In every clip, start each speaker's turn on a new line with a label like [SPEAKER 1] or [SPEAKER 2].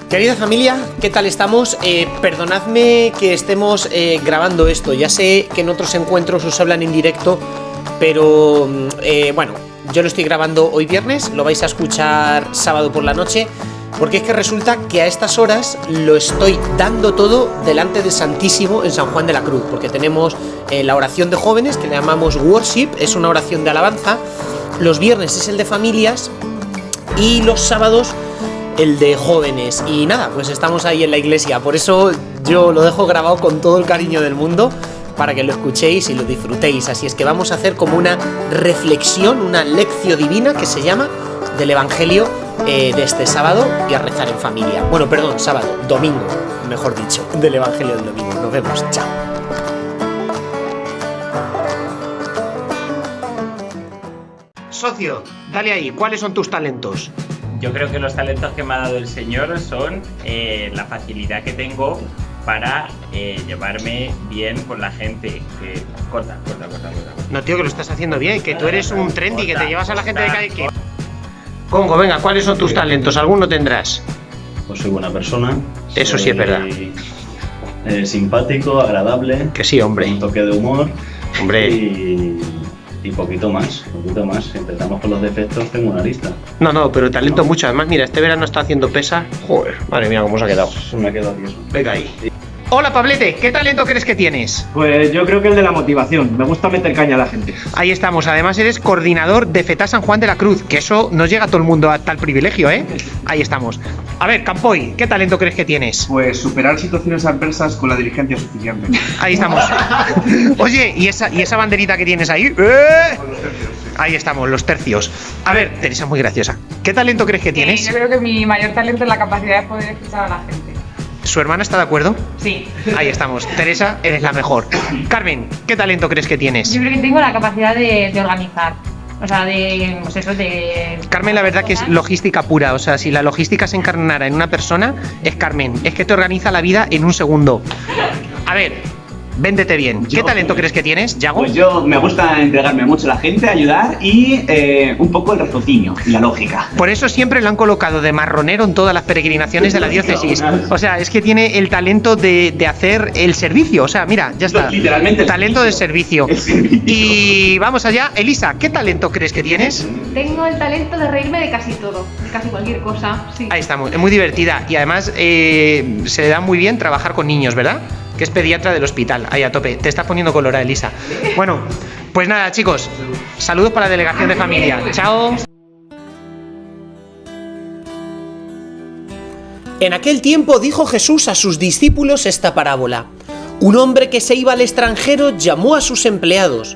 [SPEAKER 1] Querida familia, ¿qué tal estamos? Perdonadme que estemos grabando esto. Ya sé que en otros encuentros os hablan en directo, pero bueno, yo lo estoy grabando hoy viernes, lo vais a escuchar sábado por la noche, porque es que resulta que a estas horas lo estoy dando todo delante del Santísimo en San Juan de la Cruz, porque tenemos la oración de jóvenes, que le llamamos Worship, es una oración de alabanza. Los viernes es el de familias y los sábados el de jóvenes. Y nada, pues estamos ahí en la iglesia. Por eso yo lo dejo grabado con todo el cariño del mundo, para que lo escuchéis y lo disfrutéis. Así es que vamos a hacer como una reflexión, una lección divina que se llama del Evangelio de este sábado, y a rezar en familia. Bueno, perdón, sábado, domingo, mejor dicho, del Evangelio del domingo. Nos vemos, chao. Socio, dale ahí, ¿cuáles son tus talentos?
[SPEAKER 2] Yo creo que los talentos que me ha dado el Señor son la facilidad que tengo para llevarme bien con la gente. Corta.
[SPEAKER 1] No, tío, que lo estás haciendo bien, que tú eres un trendy, que te llevas a la gente de calle. Congo, venga, ¿cuáles son tus talentos? ¿Alguno tendrás?
[SPEAKER 3] Pues soy buena persona.
[SPEAKER 1] Eso sí es verdad.
[SPEAKER 3] Simpático, agradable.
[SPEAKER 1] Que sí, hombre.
[SPEAKER 3] Un toque de humor.
[SPEAKER 1] Hombre.
[SPEAKER 3] Y poquito más. Si empezamos con los defectos, tengo una lista.
[SPEAKER 1] No, pero talento mucho. Además, mira, este verano está haciendo pesa. Joder, madre mía, cómo se ha quedado.
[SPEAKER 3] Se me ha quedado tieso.
[SPEAKER 1] Venga ahí. Hola, Pablete, ¿qué talento crees que tienes?
[SPEAKER 4] Pues yo creo que el de la motivación. Me gusta meter caña a la gente.
[SPEAKER 1] Ahí estamos. Además, eres coordinador de FETA San Juan de la Cruz, que eso no llega a todo el mundo a tal privilegio, ¿eh? Ahí estamos. A ver, Campoy, ¿qué talento crees que tienes?
[SPEAKER 4] Pues superar situaciones adversas con la diligencia suficiente.
[SPEAKER 1] Ahí estamos. Oye, ¿y esa banderita que tienes ahí? Ahí estamos, los tercios. A ver, Teresa, muy graciosa. ¿Qué talento crees que tienes?
[SPEAKER 5] Yo creo que mi mayor talento es la capacidad de poder escuchar a la gente.
[SPEAKER 1] ¿Su hermana está de acuerdo?
[SPEAKER 5] Sí.
[SPEAKER 1] Ahí estamos. Teresa, eres la mejor. Carmen, ¿qué talento crees que tienes?
[SPEAKER 5] Yo creo que tengo la capacidad de organizar. O sea,
[SPEAKER 1] Carmen, la verdad que es logística pura. O sea, si la logística se encarnara en una persona, es Carmen. Es que te organiza la vida en un segundo. A ver, véndete bien. ¿Qué talento crees que tienes, Yago?
[SPEAKER 6] Pues yo me gusta entregarme mucho a la gente, ayudar y un poco el raciocinio y la lógica.
[SPEAKER 1] Por eso siempre lo han colocado de marronero en todas las peregrinaciones de la diócesis. O sea, es que tiene el talento de hacer el servicio. O sea, mira, ya está.
[SPEAKER 6] Literalmente.
[SPEAKER 1] Talento de servicio. Y vamos allá. Elisa, ¿qué talento crees que tienes?
[SPEAKER 7] Tengo el talento de reírme de casi todo, de casi cualquier cosa, sí.
[SPEAKER 1] Ahí estamos, es muy divertida. Y además se le da muy bien trabajar con niños, ¿verdad? Que es pediatra del hospital, ahí a tope. Te estás poniendo colorada, Elisa. Bueno, pues nada, chicos, saludos para la delegación de familia. Chao. En aquel tiempo dijo Jesús a sus discípulos esta parábola. Un hombre que se iba al extranjero llamó a sus empleados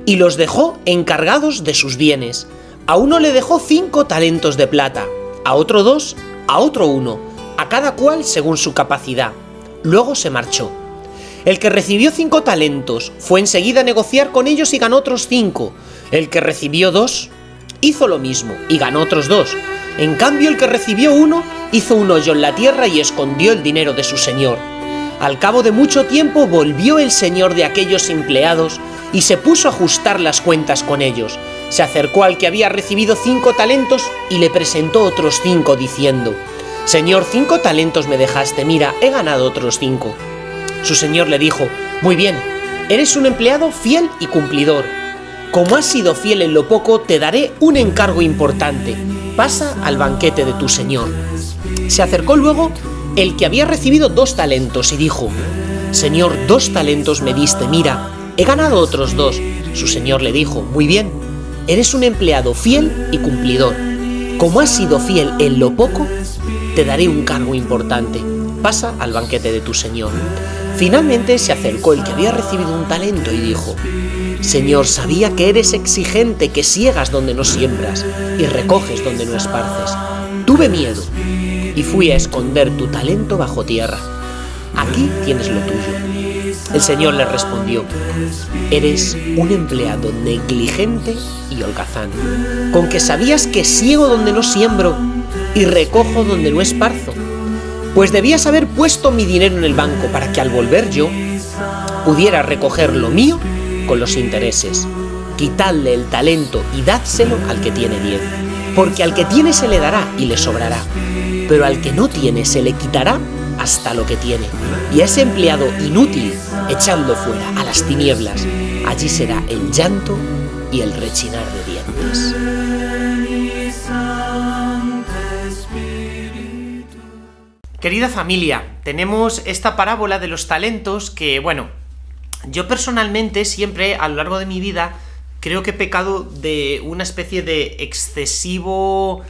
[SPEAKER 1] y los dejó encargados de sus bienes. A uno le dejó 5 talentos de plata, a otro 2, a otro 1, a cada cual según su capacidad. Luego se marchó. El que recibió 5 talentos fue enseguida a negociar con ellos y ganó otros 5. El que recibió 2 hizo lo mismo y ganó otros 2. En cambio, el que recibió 1 hizo un hoyo en la tierra y escondió el dinero de su señor. Al cabo de mucho tiempo volvió el señor de aquellos empleados y se puso a ajustar las cuentas con ellos. Se acercó al que había recibido 5 talentos y le presentó otros 5 diciendo: Señor, 5 talentos me dejaste, mira, he ganado otros 5. Su señor le dijo: Muy bien, eres un empleado fiel y cumplidor. Como has sido fiel en lo poco, te daré un encargo importante. Pasa al banquete de tu señor. Se acercó luego el que había recibido 2 talentos y dijo: Señor, 2 talentos me diste, mira, he ganado otros 2. Su señor le dijo: Muy bien, eres un empleado fiel y cumplidor. Como has sido fiel en lo poco, te daré un cargo importante. Pasa al banquete de tu señor. Finalmente se acercó el que había recibido un talento y dijo: Señor, sabía que eres exigente, que siegas donde no siembras y recoges donde no esparces. Tuve miedo y fui a esconder tu talento bajo tierra. Aquí tienes lo tuyo. El señor le respondió: Eres un empleado negligente y holgazán, con que sabías que siego donde no siembro y recojo donde no esparzo. Pues debías haber puesto mi dinero en el banco para que al volver yo pudiera recoger lo mío con los intereses. Quitadle el talento y dádselo al que tiene 10, porque al que tiene se le dará y le sobrará, pero al que no tiene se le quitará hasta lo que tiene. Y a ese empleado inútil, echando fuera a las tinieblas, allí será el llanto y el rechinar de dientes. Querida familia, tenemos esta parábola de los talentos que, bueno, yo personalmente siempre a lo largo de mi vida creo que he pecado de una especie de excesivo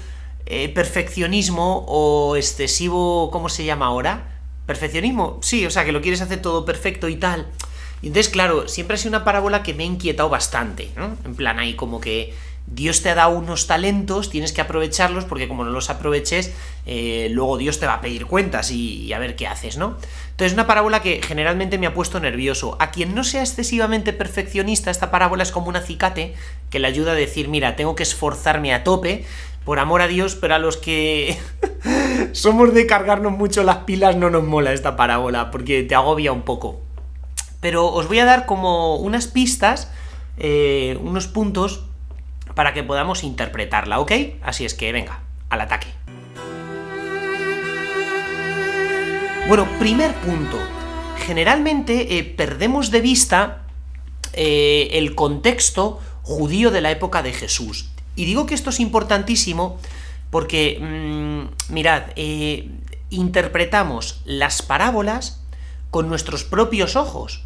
[SPEAKER 1] perfeccionismo o excesivo... ¿cómo se llama ahora? ¿Perfeccionismo? Sí, o sea, que lo quieres hacer todo perfecto y tal. Y entonces, claro, siempre ha sido una parábola que me ha inquietado bastante, ¿no? En plan ahí como que Dios te ha dado unos talentos, tienes que aprovecharlos porque como no los aproveches, luego Dios te va a pedir cuentas y a ver qué haces, ¿no? Entonces, una parábola que generalmente me ha puesto nervioso. A quien no sea excesivamente perfeccionista, esta parábola es como un acicate que le ayuda a decir, mira, tengo que esforzarme a tope por amor a Dios, pero a los que somos de cargarnos mucho las pilas no nos mola esta parábola porque te agobia un poco. Pero os voy a dar como unas pistas, unos puntos para que podamos interpretarla, ¿ok? Así es que, venga, al ataque. Bueno, primer punto. Generalmente perdemos de vista el contexto judío de la época de Jesús. Y digo que esto es importantísimo porque, mirad, interpretamos las parábolas con nuestros propios ojos,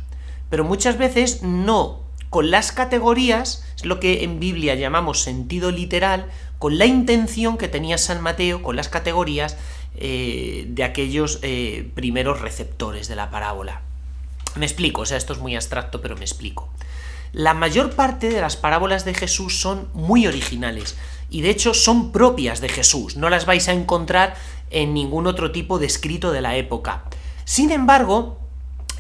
[SPEAKER 1] pero muchas veces no con las categorías, es lo que en Biblia llamamos sentido literal, con la intención que tenía San Mateo, con las categorías de aquellos primeros receptores de la parábola. Me explico, o sea, esto es muy abstracto, pero me explico. La mayor parte de las parábolas de Jesús son muy originales, y de hecho son propias de Jesús, no las vais a encontrar en ningún otro tipo de escrito de la época. Sin embargo,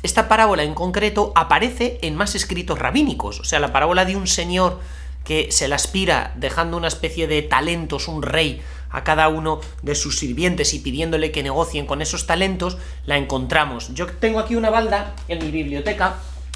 [SPEAKER 1] esta parábola en concreto aparece en más escritos rabínicos, o sea, la parábola de un señor que se la aspira dejando una especie de talentos, un rey, a cada uno de sus sirvientes y pidiéndole que negocien con esos talentos, la encontramos. Yo tengo aquí una balda en mi biblioteca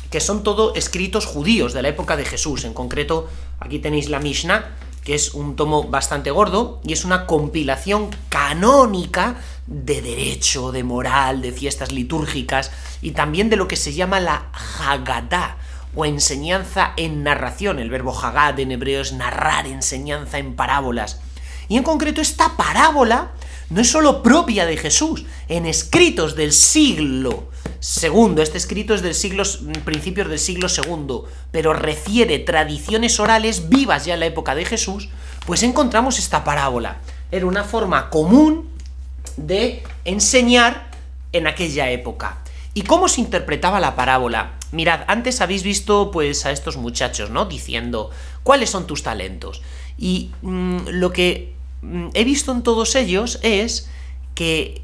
[SPEAKER 1] que son todo escritos judíos de la época de Jesús. En concreto, aquí tenéis la Mishnah, que es un tomo bastante gordo y es una compilación canónica de derecho, de moral, de fiestas litúrgicas y también de lo que se llama la Haggadah, o enseñanza en narración. El verbo Hagad en hebreo es narrar, enseñanza en parábolas. Y en concreto esta parábola no es solo propia de Jesús, en escritos del siglo II, este escrito es del principios del siglo II, pero refiere tradiciones orales vivas ya en la época de Jesús, pues encontramos esta parábola. Era una forma común de enseñar en aquella época. ¿Y cómo se interpretaba la parábola? Mirad, antes habéis visto pues a estos muchachos, ¿no? Diciendo, ¿cuáles son tus talentos? Y lo que he visto en todos ellos es que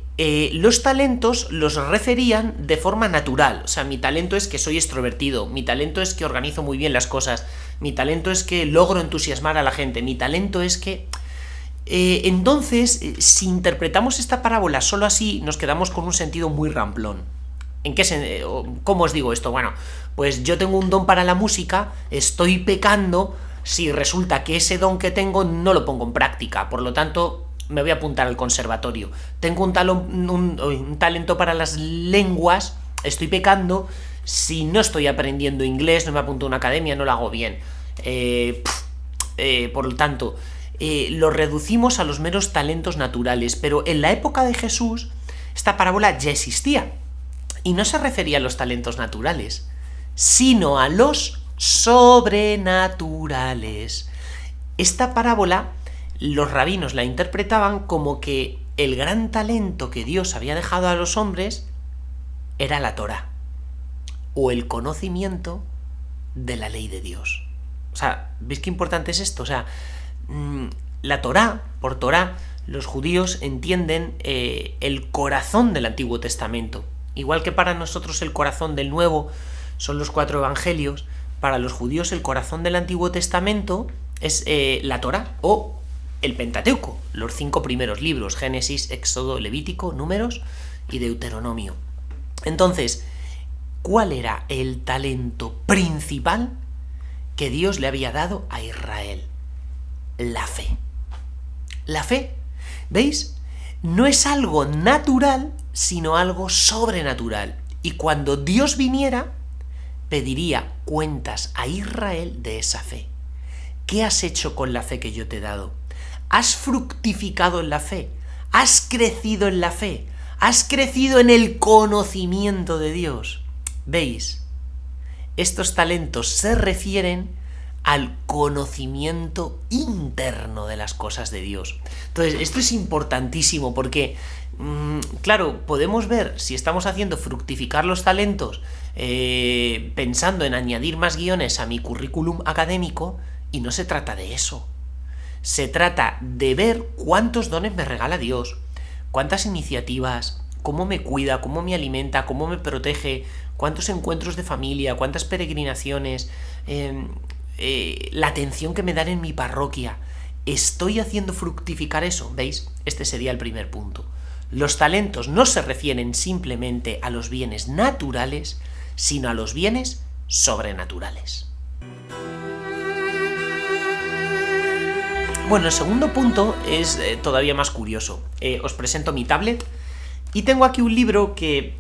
[SPEAKER 1] los talentos los referían de forma natural. O sea, mi talento es que soy extrovertido, mi talento es que organizo muy bien las cosas, mi talento es que logro entusiasmar a la gente, mi talento es que... Entonces, si interpretamos esta parábola solo así, nos quedamos con un sentido muy ramplón. ¿En qué ¿Cómo os digo esto? Bueno, pues yo tengo un don para la música, estoy pecando si resulta que ese don que tengo no lo pongo en práctica, por lo tanto me voy a apuntar al conservatorio. Tengo un talento para las lenguas, estoy pecando si no estoy aprendiendo inglés, no me apunto a una academia, no lo hago bien. Por lo tanto, lo reducimos a los meros talentos naturales, pero en la época de Jesús esta parábola ya existía. Y no se refería a los talentos naturales, sino a los sobrenaturales. Esta parábola, los rabinos la interpretaban como que el gran talento que Dios había dejado a los hombres era la Torá, o el conocimiento de la ley de Dios. O sea, ¿veis qué importante es esto? O sea, la Torá, por Torá, los judíos entienden el corazón del Antiguo Testamento. Igual que para nosotros el corazón del Nuevo son los 4 evangelios, para los judíos el corazón del Antiguo Testamento es la Torá o el Pentateuco, los 5 primeros libros, Génesis, Éxodo, Levítico, Números y Deuteronomio. Entonces, ¿cuál era el talento principal que Dios le había dado a Israel? La fe. La fe. ¿Veis? no es algo natural, sino algo sobrenatural. Y cuando Dios viniera, pediría cuentas a Israel de esa fe. ¿Qué has hecho con la fe que yo te he dado? ¿Has fructificado en la fe? ¿Has crecido en la fe? ¿Has crecido en el conocimiento de Dios? ¿Veis? Estos talentos se refieren al conocimiento interno de las cosas de Dios. Entonces, esto es importantísimo porque, claro, podemos ver si estamos haciendo fructificar los talentos pensando en añadir más guiones a mi currículum académico, y no se trata de eso. Se trata de ver cuántos dones me regala Dios, cuántas iniciativas, cómo me cuida, cómo me alimenta, cómo me protege, cuántos encuentros de familia, cuántas peregrinaciones, la atención que me dan en mi parroquia. ¿Estoy haciendo fructificar eso? ¿Veis? Este sería el primer punto. Los talentos no se refieren simplemente a los bienes naturales, sino a los bienes sobrenaturales. Bueno, el segundo punto es todavía más curioso. Os presento mi tablet y tengo aquí un libro que,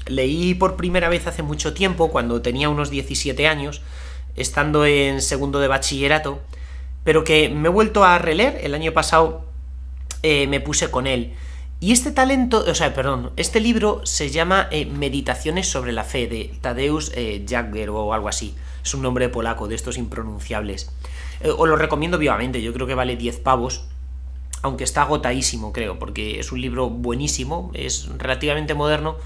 [SPEAKER 1] leí por primera vez hace mucho tiempo, cuando tenía unos 17 años, estando en segundo de bachillerato, pero que me he vuelto a releer. El año pasado me puse con él. Y este libro se llama Meditaciones sobre la fe, de Tadeusz Jagger o algo así. Es un nombre polaco, de estos impronunciables. Os lo recomiendo vivamente, yo creo que vale 10 pavos, aunque está agotadísimo, creo, porque es un libro buenísimo, es relativamente moderno,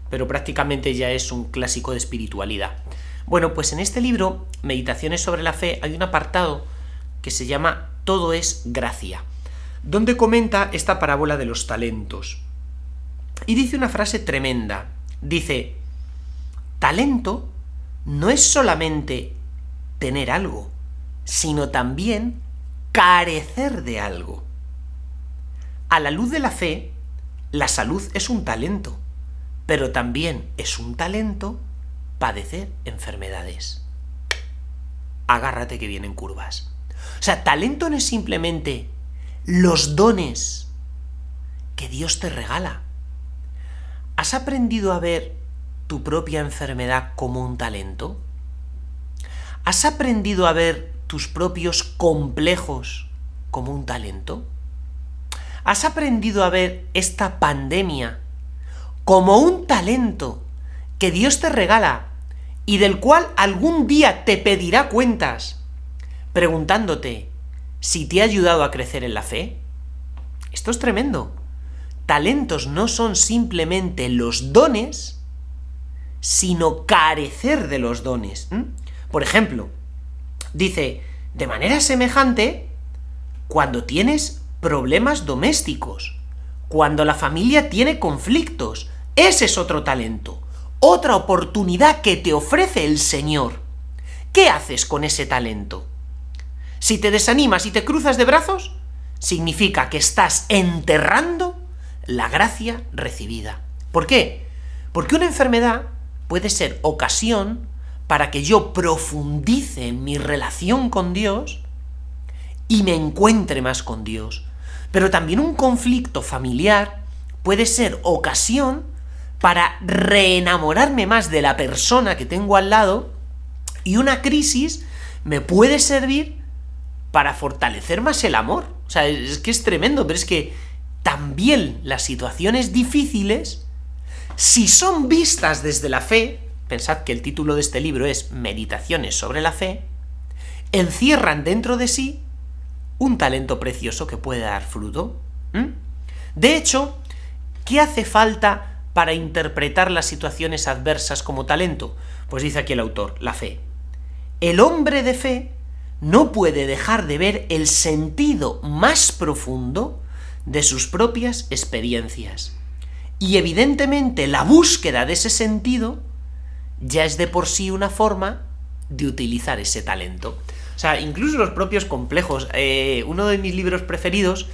[SPEAKER 1] pero prácticamente ya es un clásico de espiritualidad. Bueno, pues en este libro, Meditaciones sobre la fe, hay un apartado que se llama Todo es gracia, donde comenta esta parábola de los talentos. Y dice una frase tremenda. Dice: talento no es solamente tener algo, sino también carecer de algo. A la luz de la fe, la salud es un talento, pero también es un talento padecer enfermedades. Agárrate que vienen curvas. O sea, talento no es simplemente los dones que Dios te regala. ¿Has aprendido a ver tu propia enfermedad como un talento? ¿Has aprendido a ver tus propios complejos como un talento? ¿Has aprendido a ver esta pandemia como un talento que Dios te regala y del cual algún día te pedirá cuentas, preguntándote si te ha ayudado a crecer en la fe? Esto es tremendo. Talentos no son simplemente los dones, sino carecer de los dones. Por ejemplo, dice, de manera semejante, cuando tienes problemas domésticos, cuando la familia tiene conflictos, ese es otro talento, otra oportunidad que te ofrece el Señor. ¿Qué haces con ese talento? Si te desanimas y te cruzas de brazos, significa que estás enterrando la gracia recibida. ¿Por qué? Porque una enfermedad puede ser ocasión para que yo profundice en mi relación con Dios y me encuentre más con Dios. Pero también un conflicto familiar puede ser ocasión para reenamorarme más de la persona que tengo al lado, y una crisis me puede servir para fortalecer más el amor. O sea, es que es tremendo, pero es que también las situaciones difíciles, si son vistas desde la fe, pensad que el título de este libro es Meditaciones sobre la fe, encierran dentro de sí un talento precioso que puede dar fruto. De hecho, ¿qué hace falta para interpretar las situaciones adversas como talento? Pues dice aquí el autor, la fe. El hombre de fe no puede dejar de ver el sentido más profundo de sus propias experiencias. Y evidentemente la búsqueda de ese sentido ya es de por sí una forma de utilizar ese talento. O sea, incluso los propios complejos. Uno de mis libros preferidos,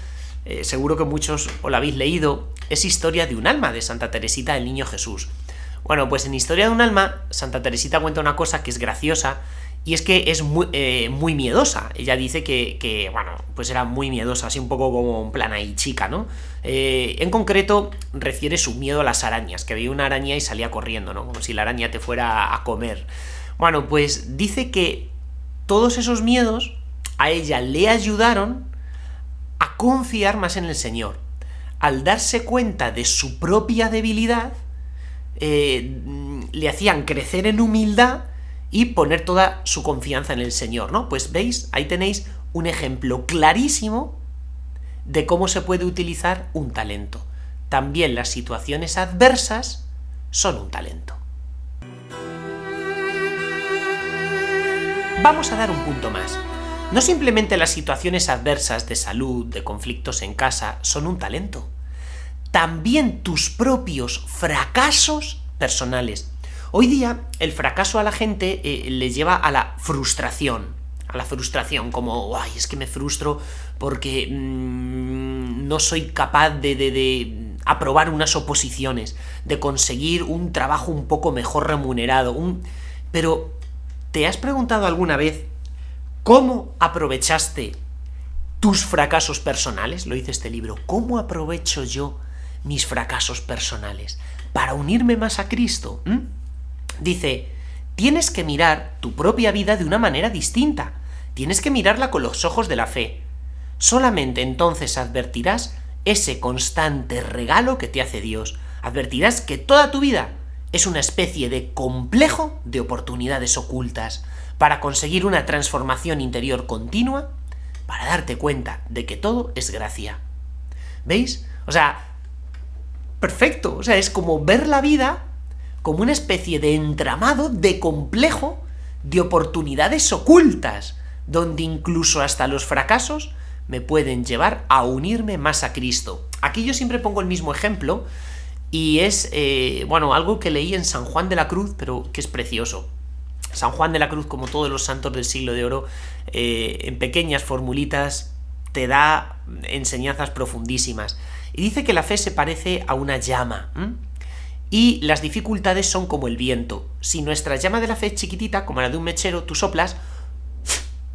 [SPEAKER 1] seguro que muchos os lo habéis leído, es Historia de un alma, de Santa Teresita del Niño Jesús. Bueno, pues en Historia de un alma, Santa Teresita cuenta una cosa que es graciosa Y es que es muy miedosa. Ella dice que, bueno, pues era muy miedosa, así un poco como en plan ahí chica, ¿no? En concreto, refiere su miedo a las arañas, que veía una araña y salía corriendo, ¿no? Como si la araña te fuera a comer. Bueno, pues dice que todos esos miedos a ella le ayudaron a confiar más en el Señor. Al darse cuenta de su propia debilidad, le hacían crecer en humildad y poner toda su confianza en el Señor, ¿no? Pues veis, ahí tenéis un ejemplo clarísimo de cómo se puede utilizar un talento. También las situaciones adversas son un talento. Vamos a dar un punto más. No simplemente las situaciones adversas de salud, de conflictos en casa, son un talento. También tus propios fracasos personales. Hoy día el fracaso a la gente le lleva a la frustración. Como, ay, es que me frustro porque no soy capaz de aprobar unas oposiciones, de conseguir un trabajo un poco mejor remunerado. Pero, ¿te has preguntado alguna vez cómo aprovechaste tus fracasos personales? Lo dice este libro. ¿Cómo aprovecho yo mis fracasos personales para unirme más a Cristo? Dice, tienes que mirar tu propia vida de una manera distinta. Tienes que mirarla con los ojos de la fe. Solamente entonces advertirás ese constante regalo que te hace Dios. Advertirás que toda tu vida es una especie de complejo de oportunidades ocultas para conseguir una transformación interior continua, para darte cuenta de que todo es gracia. ¿Veis? O sea, perfecto. O sea, es como ver la vida como una especie de entramado, de complejo, de oportunidades ocultas, donde incluso hasta los fracasos me pueden llevar a unirme más a Cristo. Aquí yo siempre pongo el mismo ejemplo, y es, algo que leí en San Juan de la Cruz, pero que es precioso. San Juan de la Cruz, como todos los santos del siglo de oro, en pequeñas formulitas te da enseñanzas profundísimas. Y dice que la fe se parece a una llama, y las dificultades son como el viento. Si nuestra llama de la fe es chiquitita, como la de un mechero, tú soplas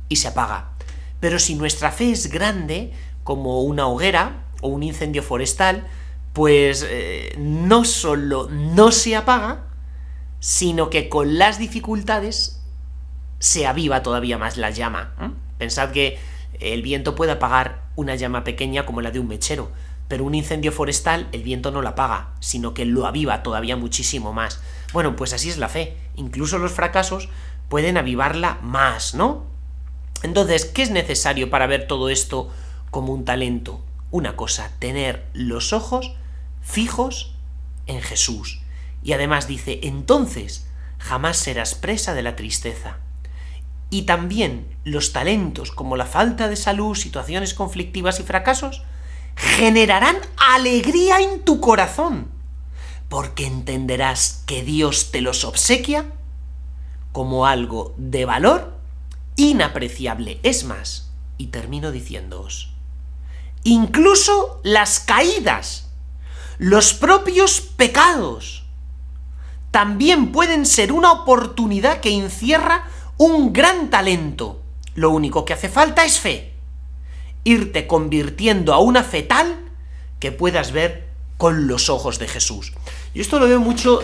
[SPEAKER 1] y se apaga. Pero si nuestra fe es grande, como una hoguera o un incendio forestal, pues no solo no se apaga, sino que con las dificultades se aviva todavía más la llama. Pensad que el viento puede apagar una llama pequeña como la de un mechero, pero un incendio forestal el viento no la apaga, sino que lo aviva todavía muchísimo más. Bueno, pues así es la fe. Incluso los fracasos pueden avivarla más, ¿no? Entonces, ¿qué es necesario para ver todo esto como un talento? Una cosa, tener los ojos fijos en Jesús. Y además dice, entonces jamás serás presa de la tristeza. Y también los talentos, como la falta de salud, situaciones conflictivas y fracasos, generarán alegría en tu corazón, porque entenderás que Dios te los obsequia como algo de valor inapreciable. Es más, y termino diciéndoos, incluso las caídas, los propios pecados, también pueden ser una oportunidad que encierra un gran talento. Lo único que hace falta es fe. Irte convirtiendo a una fe tal que puedas ver con los ojos de Jesús. Yo esto lo veo mucho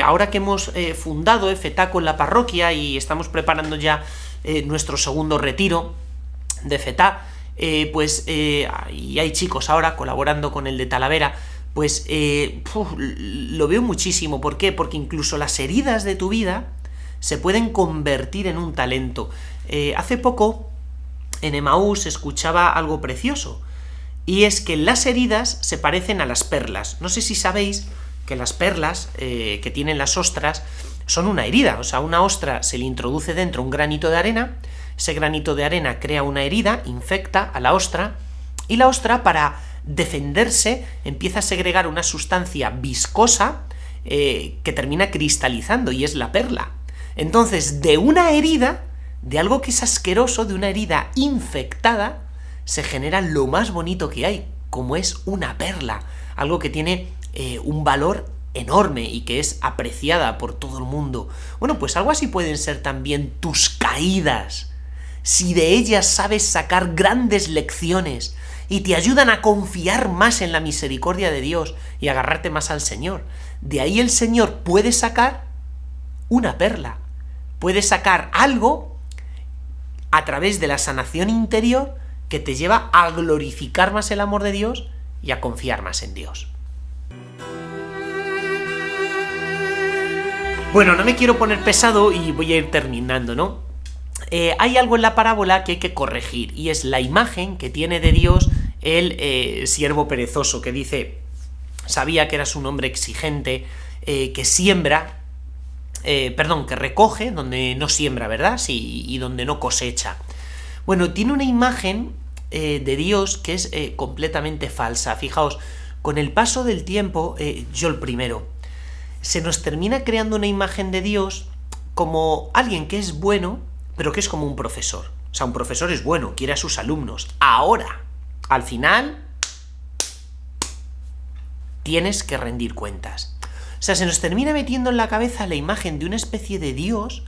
[SPEAKER 1] ahora que hemos fundado FETA con la parroquia y estamos preparando ya nuestro segundo retiro de FETA, y hay chicos ahora colaborando con el de Talavera, pues lo veo muchísimo. ¿Por qué? Porque incluso las heridas de tu vida se pueden convertir en un talento. Hace poco en Emaús escuchaba algo precioso, y es que las heridas se parecen a las perlas. No sé si sabéis que las perlas que tienen las ostras son una herida. O sea, una ostra se le introduce dentro un granito de arena, ese granito de arena crea una herida, infecta a la ostra, y la ostra, para defenderse, empieza a segregar una sustancia viscosa que termina cristalizando, y es la perla. Entonces, de una herida, de algo que es asqueroso, de una herida infectada, se genera lo más bonito que hay, como es una perla, algo que tiene un valor enorme y que es apreciada por todo el mundo. Bueno, pues algo así pueden ser también tus caídas, si de ellas sabes sacar grandes lecciones y te ayudan a confiar más en la misericordia de Dios y agarrarte más al Señor. De ahí el Señor puede sacar una perla, puede sacar algo a través de la sanación interior que te lleva a glorificar más el amor de Dios y a confiar más en Dios. Bueno, no me quiero poner pesado y voy a ir terminando, ¿no? Hay algo en la parábola que hay que corregir, y es la imagen que tiene de Dios el siervo perezoso, que dice, sabía que eras un hombre exigente, que siembra, que recoge donde no siembra, ¿verdad? Sí, y donde no cosecha. Bueno, tiene una imagen de Dios que es completamente falsa. Fijaos, con el paso del tiempo, yo el primero, se nos termina creando una imagen de Dios como alguien que es bueno, pero que es como un profesor. O sea, un profesor es bueno, quiere a sus alumnos. Ahora, al final, tienes que rendir cuentas. O sea, se nos termina metiendo en la cabeza la imagen de una especie de Dios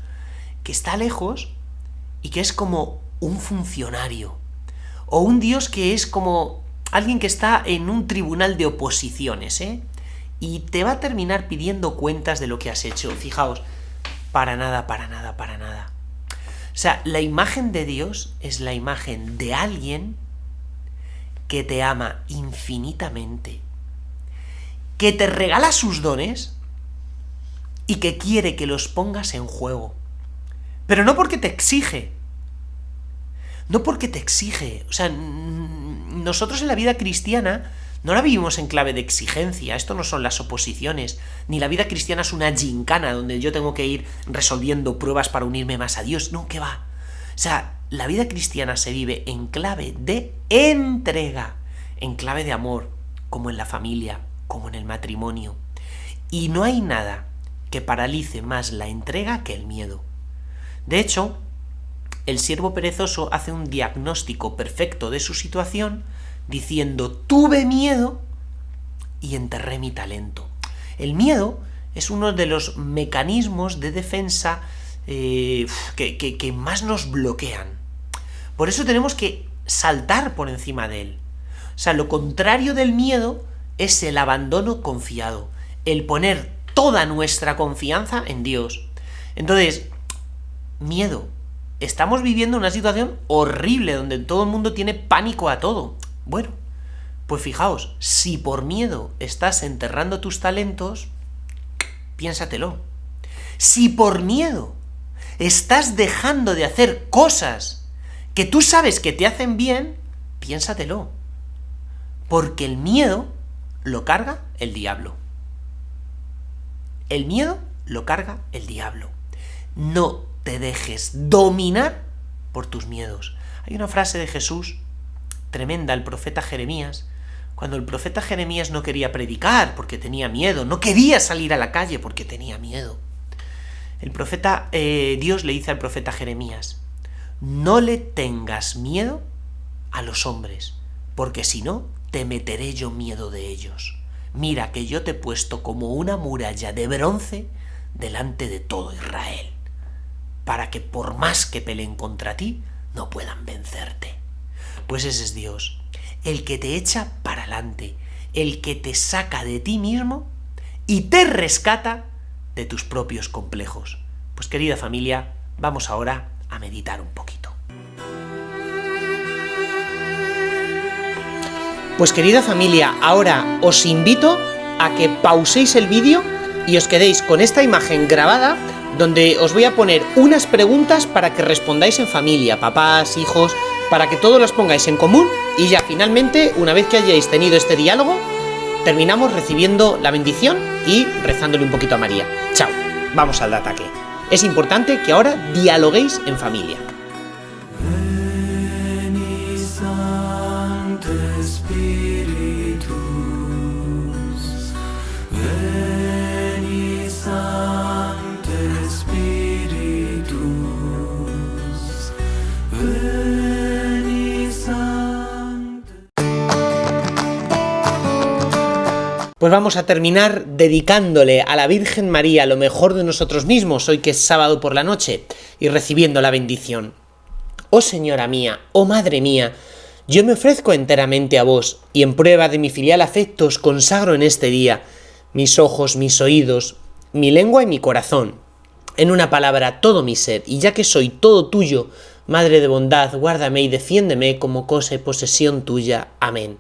[SPEAKER 1] que está lejos y que es como un funcionario. O un Dios que es como alguien que está en un tribunal de oposiciones, y te va a terminar pidiendo cuentas de lo que has hecho. Fijaos, para nada. O sea, la imagen de Dios es la imagen de alguien que te ama infinitamente, que te regala sus dones y que quiere que los pongas en juego. Pero no porque te exige. O sea, nosotros en la vida cristiana no la vivimos en clave de exigencia. Esto no son las oposiciones, ni la vida cristiana es una gincana donde yo tengo que ir resolviendo pruebas para unirme más a Dios. No, ¿qué va? O sea, la vida cristiana se vive en clave de entrega, en clave de amor, como en la familia, como en el matrimonio. Y no hay nada que paralice más la entrega que el miedo. De hecho, el siervo perezoso hace un diagnóstico perfecto de su situación diciendo, tuve miedo y enterré mi talento. El miedo es uno de los mecanismos de defensa que más nos bloquean. Por eso tenemos que saltar por encima de él. O sea, lo contrario del miedo es el abandono confiado, el poner toda nuestra confianza en Dios. Entonces, miedo. Estamos viviendo una situación horrible donde todo el mundo tiene pánico a todo. Bueno, pues fijaos, si por miedo estás enterrando tus talentos, piénsatelo. Si por miedo estás dejando de hacer cosas que tú sabes que te hacen bien, piénsatelo. Porque el miedo lo carga el diablo. El miedo lo carga el diablo. No te dejes dominar por tus miedos. Hay una frase de Jesús tremenda, el profeta Jeremías, cuando el profeta Jeremías no quería predicar porque tenía miedo, no quería salir a la calle porque tenía miedo. El profeta, Dios le dice al profeta Jeremías, no le tengas miedo a los hombres, porque si no, te meteré yo miedo de ellos. Mira que yo te he puesto como una muralla de bronce delante de todo Israel, para que por más que peleen contra ti, no puedan vencerte. Pues ese es Dios, el que te echa para adelante, el que te saca de ti mismo y te rescata de tus propios complejos. Pues querida familia, vamos ahora a meditar un poquito. Pues querida familia, ahora os invito a que pauséis el vídeo y os quedéis con esta imagen grabada donde os voy a poner unas preguntas para que respondáis en familia, papás, hijos, para que todos las pongáis en común y ya finalmente, una vez que hayáis tenido este diálogo, terminamos recibiendo la bendición y rezándole un poquito a María. Chao, vamos al ataque. Es importante que ahora dialoguéis en familia. Pues vamos a terminar dedicándole a la Virgen María lo mejor de nosotros mismos, hoy que es sábado por la noche, y recibiendo la bendición. Oh Señora mía, oh Madre mía, yo me ofrezco enteramente a vos, y en prueba de mi filial afecto os consagro en este día mis ojos, mis oídos, mi lengua y mi corazón. En una palabra, todo mi ser, y ya que soy todo tuyo, Madre de bondad, guárdame y defiéndeme como cosa y posesión tuya. Amén.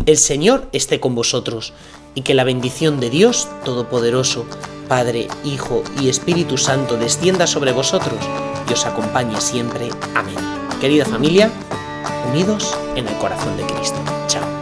[SPEAKER 1] El Señor esté con vosotros, y que la bendición de Dios Todopoderoso, Padre, Hijo y Espíritu Santo descienda sobre vosotros y os acompañe siempre. Amén. Querida familia, unidos en el corazón de Cristo. Chao.